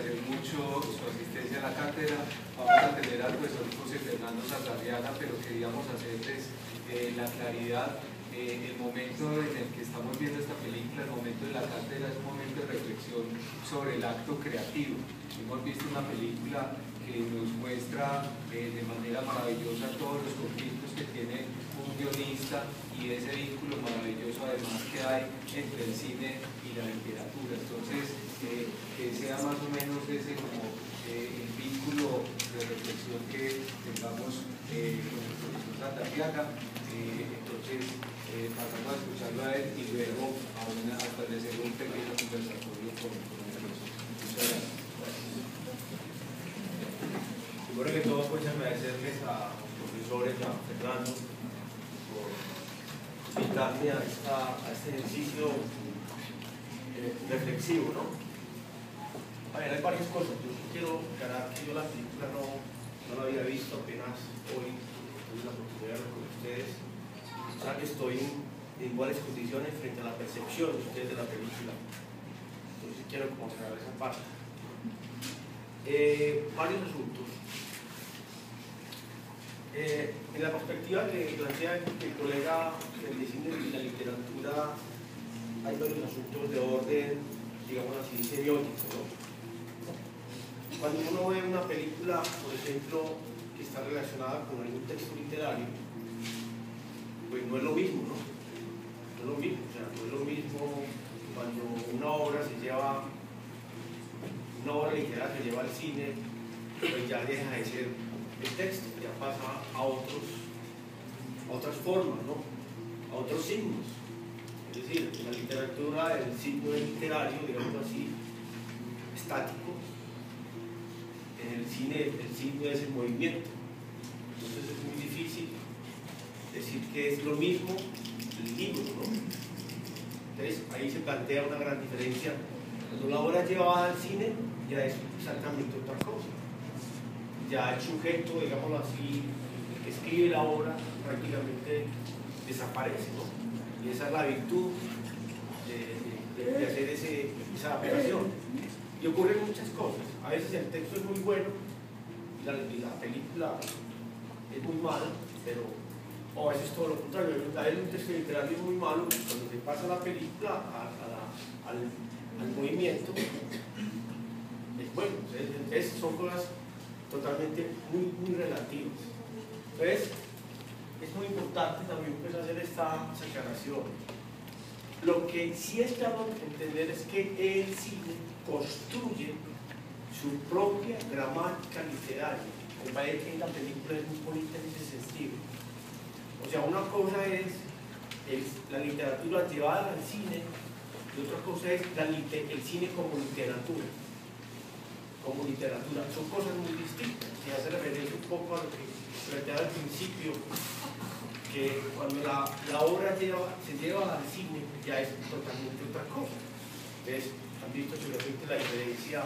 agradecer mucho su asistencia a la cátedra. Vamos a tener al profesor José Fernando Saldarriaga, pero queríamos hacerles la claridad. El momento en el que estamos viendo esta película, el momento de la cátedra, es un momento de reflexión sobre el acto creativo. Hemos visto una película que nos muestra de manera maravillosa todos los conflictos que tiene un guionista y ese vínculo maravilloso además que hay entre el cine y la literatura. Entonces, que sea más o menos ese como el vínculo de reflexión que tengamos con el profesor Saldarriaga. Entonces, pasamos a escucharlo a él y luego a establecer un pequeño conversatorio con el profesor. Muchas gracias. Primero que todo, pues agradecerles a los profesores, a Fernando, por invitarme a este ejercicio reflexivo, ¿no? A ver, hay varias cosas. Yo quiero aclarar que yo la película no la había visto, apenas hoy tuve la oportunidad de verla con ustedes. O sea que estoy en iguales condiciones frente a la percepción de ustedes de la película. Entonces quiero aclarar esa parte. Varios asuntos. En la perspectiva que plantea el colega del cine y la literatura, hay varios asuntos de orden, digamos así, semiótico, ¿no? Cuando uno ve una película, por ejemplo, que está relacionada con algún texto literario, pues no es lo mismo, ¿no? No es lo mismo, o sea, no es lo mismo cuando una obra literaria se lleva al cine, pues ya deja de ser el texto, ya pasa a otras formas, ¿no? A otros signos. Es decir, en la literatura el signo es literario, digamos así, estático. En el cine el signo es el movimiento. Entonces es muy difícil decir que es lo mismo el libro, ¿no? Entonces ahí se plantea una gran diferencia. Cuando la obra es llevada al cine ya es exactamente otra cosa. Ya el sujeto, digámoslo así, el que escribe la obra prácticamente desaparece, ¿no? Y esa es la virtud de hacer esa operación. Y ocurren muchas cosas. A veces el texto es muy bueno y la película es muy mala, pero o a veces todo lo contrario. A veces un texto literario es muy malo y cuando se pasa la película al movimiento es bueno. Entonces son cosas totalmente muy relativas. Entonces es muy importante también pues, hacer esta aclaración. Lo que sí es claro entender es que el cine construye su propia gramática literaria. Me parece que en la película es muy bonita en ese sentido. O sea, una cosa es la literatura llevada al cine y otra cosa es el cine como literatura. Como literatura. Son cosas muy distintas. Se hace referencia un poco a lo que planteaba al principio, que cuando la obra se lleva al cine ya es totalmente otra cosa. Entonces, han visto seguramente la diferencia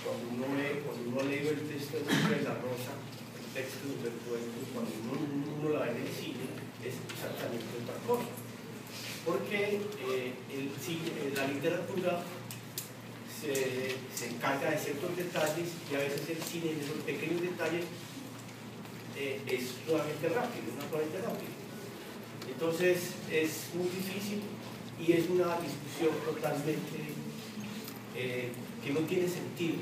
cuando uno lee el texto de La Rosa, el texto de Humberto Eco, cuando uno la ve en el cine, es exactamente otra cosa. Porque la literatura se encarga de ciertos detalles y a veces el cine en esos pequeños detalles es solamente rápido, naturalmente rápido. Entonces es muy difícil y es una discusión totalmente que no tiene sentido.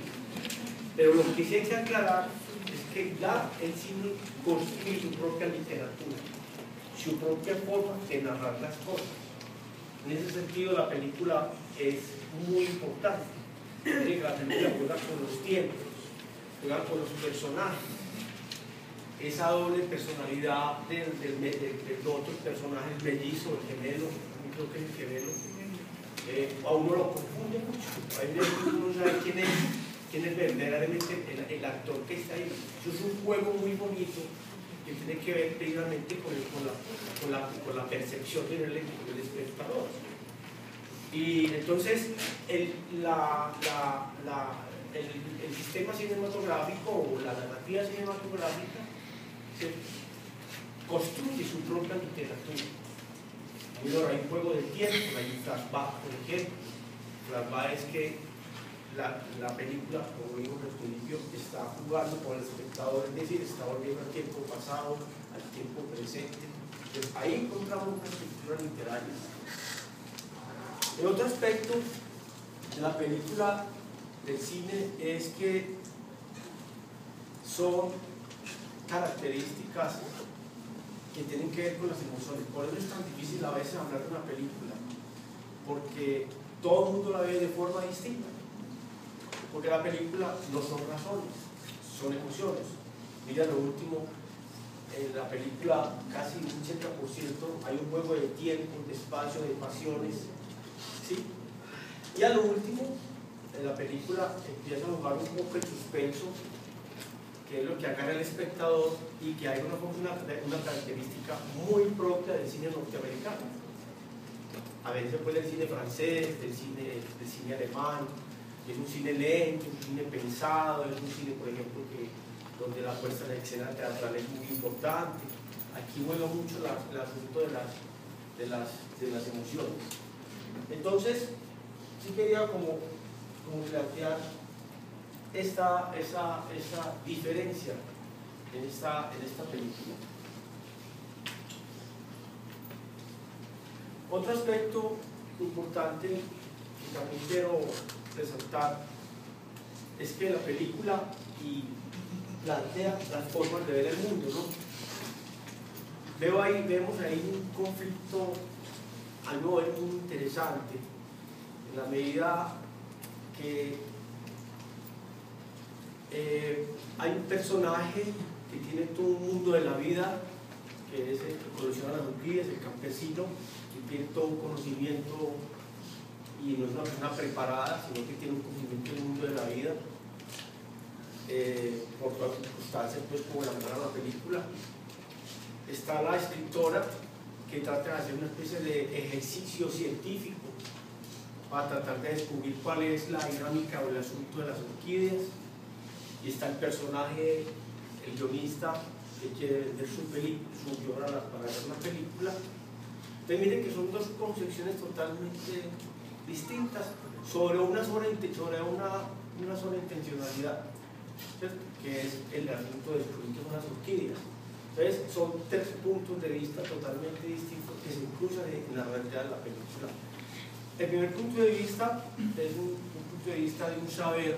Pero lo que sí hay que aclarar es que ya el cine construye su propia literatura, su propia forma de narrar las cosas. En ese sentido la película es muy importante. La película juega con los tiempos, juega con los personajes. Esa doble personalidad del otro personaje, el mellizo, el gemelo, creo que es el gemelo, a uno lo confunde mucho. A veces uno no sabe quién es verdaderamente el actor que está ahí. Eso es un juego muy bonito que tiene que ver precisamente con la percepción del espectador. Y entonces el sistema cinematográfico o la narrativa cinematográfica construye su propia literatura. Hay un juego del tiempo, hay un flashback, por ejemplo. Flashback es que la película, como vimos al principio, está jugando con el espectador, es decir, está volviendo al tiempo pasado, al tiempo presente. Entonces, ahí encontramos una estructura literaria. El otro aspecto de la película del cine es que son características que tienen que ver con las emociones. Por eso es tan difícil a veces hablar de una película, porque todo el mundo la ve de forma distinta. Porque la película no son razones, son emociones. Mira lo último, en la película casi un 80% hay un juego de tiempo, de espacio, de pasiones, ¿sí? Y a lo último, en la película empieza a jugar un poco el suspenso, que es lo que agarra el espectador, y que hay una característica muy propia del cine norteamericano. A veces puede el cine francés, del cine alemán. Es un cine lento, un cine pensado, es un cine, por ejemplo, donde la puesta en escena teatral es muy importante. Aquí juega mucho el asunto de las emociones. Entonces, sí quería como plantear esa diferencia en esta película. Otro aspecto importante que también quiero resaltar es que la película plantea las formas de ver el mundo, ¿no? Vemos ahí un conflicto algo muy interesante en la medida que hay un personaje que tiene todo un mundo de la vida, que es el que colecciona las orquídeas, el campesino, que tiene todo un conocimiento y no es una persona preparada, sino que tiene un conocimiento del mundo de la vida, por todas las circunstancias, pues como la manera de la película. Está la escritora, que trata de hacer una especie de ejercicio científico para tratar de descubrir cuál es la dinámica o el asunto de las orquídeas. Y está el personaje, el guionista, que quiere vender su guion para hacer una película. Entonces miren que son dos concepciones totalmente distintas sobre una sola intencionalidad, ¿cierto? Que es el asunto de descubrir qué son las orquídeas. Entonces son tres puntos de vista totalmente distintos que se cruzan en la realidad de la película. El primer punto de vista es un punto de vista de un saber,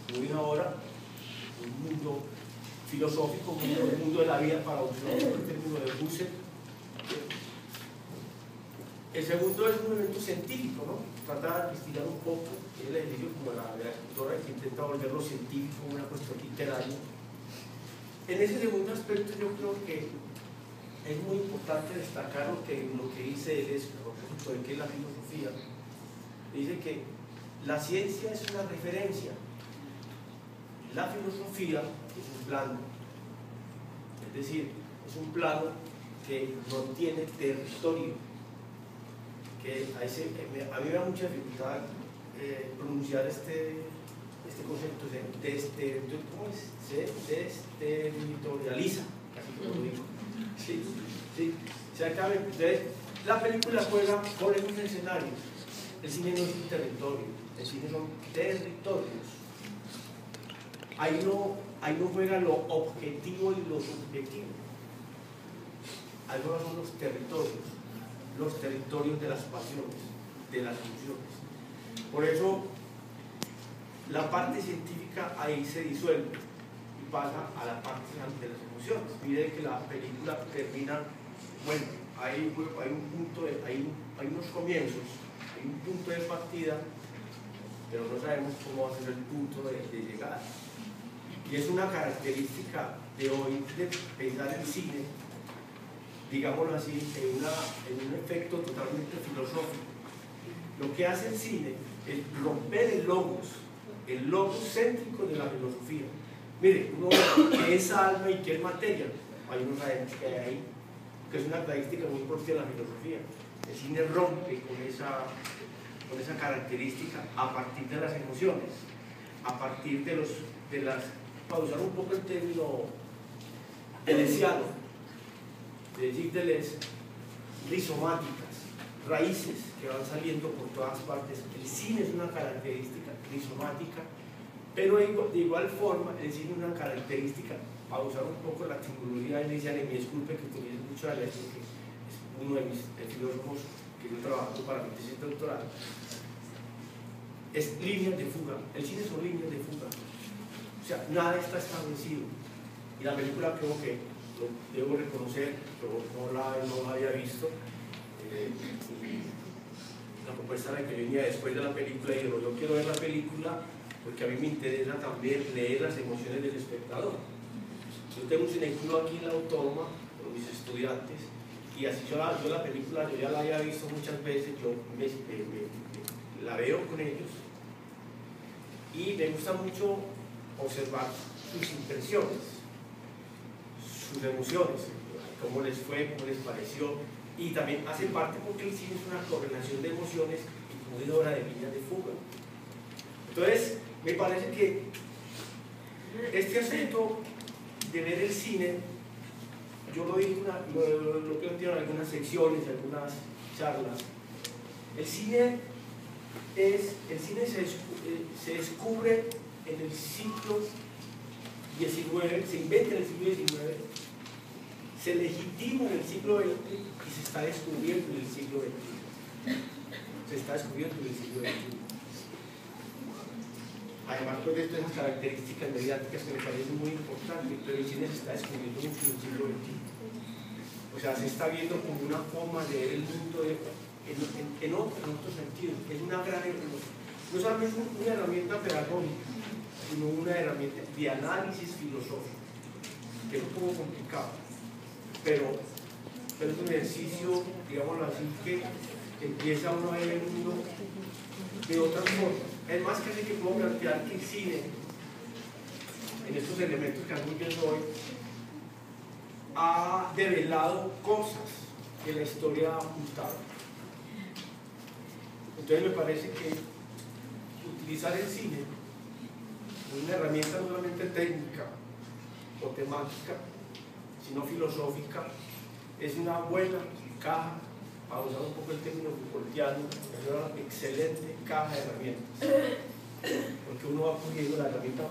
como dije ahora, un mundo filosófico, un mundo de la vida, para usar el término de Husserl. El segundo es un elemento científico, ¿no? Trata de investigar un poco, es el ejercicio como la escritora que intenta volverlo científico, una cuestión literaria. En ese segundo aspecto yo creo que es muy importante destacar lo que dice Deleuze a propósito de qué es la filosofía. Dice que la ciencia es una referencia, la filosofía es un plano, es decir, es un plano que no tiene territorio, que a mí me da mucha dificultad pronunciar este concepto, ¿cómo es? Se desterritorializa, así como lo digo. Sí. Entonces, la película juega con esos escenarios. El cine no es un territorio, el cine son territorios. Ahí no juega lo objetivo y lo subjetivo. Ahí juegan los territorios de las pasiones, de las emociones. Por eso, la parte científica ahí se disuelve y pasa a la parte de las emociones. Miren que la película termina, bueno, hay unos comienzos, hay un punto de partida, pero no sabemos cómo va a ser el punto de llegada. Y es una característica de hoy de pensar el cine, digámoslo así, en un efecto totalmente filosófico. Lo que hace el cine es romper el logos céntrico de la filosofía. Mire, uno ve qué es alma y qué es materia. Ahí no sabemos qué hay ahí, que es una característica muy propia de la filosofía. El cine rompe con esa característica a partir de las emociones, a partir de las, para usar un poco el término deleuziano, de decir Deleuze, rizomáticas. raíces que van saliendo por todas partes. El cine es una característica rizomática, pero de igual forma el cine es una característica, para usar un poco la tecnología inicial, y me disculpe que utilice mucho a Alejo, que es uno de mis filósofos que yo trabajo para mi tesis doctoral, es líneas de fuga. El cine son líneas de fuga, o sea, nada está establecido. Y la película, creo que lo debo reconocer, yo no la había visto. La propuesta era que yo venía después de la película y yo quiero ver la película porque a mí me interesa también leer las emociones del espectador. Yo tengo un cineclub aquí en la Autónoma con mis estudiantes, y así yo la película yo ya la había visto muchas veces, yo la veo con ellos y me gusta mucho observar sus impresiones, sus emociones, cómo les fue, cómo les pareció, y también hace parte porque el cine es una correlación de emociones incluidora de líneas de fuga. Entonces, me parece que este asunto de ver el cine, yo lo planteo en algunas secciones, en algunas charlas. El cine se descubre en el siglo XIX, se inventa en el siglo XIX, se legitima en el siglo XX y se está descubriendo en el siglo XXI. Se está descubriendo en el siglo XXI. Además, pues, de estas características mediáticas que me parecen muy importantes, pero el cine se está descubriendo mucho en el siglo XXI. O sea, se está viendo como una forma de ver el mundo en otro sentido. Es una gran herramienta, no solamente una herramienta pedagógica, sino una herramienta de análisis filosófico, que es un poco complicado, pero es un ejercicio, digámoslo así, que empieza uno a ver el mundo de otra forma. Es más, que que puedo plantear que el cine, en estos elementos que han visto hoy, ha develado cosas que la historia ha ocultado. Entonces me parece que utilizar el cine como una herramienta no solamente técnica o temática, sino filosófica, es una buena caja, para usar un poco el término Foucaultiano, es una excelente caja de herramientas, porque uno va cogiendo la herramienta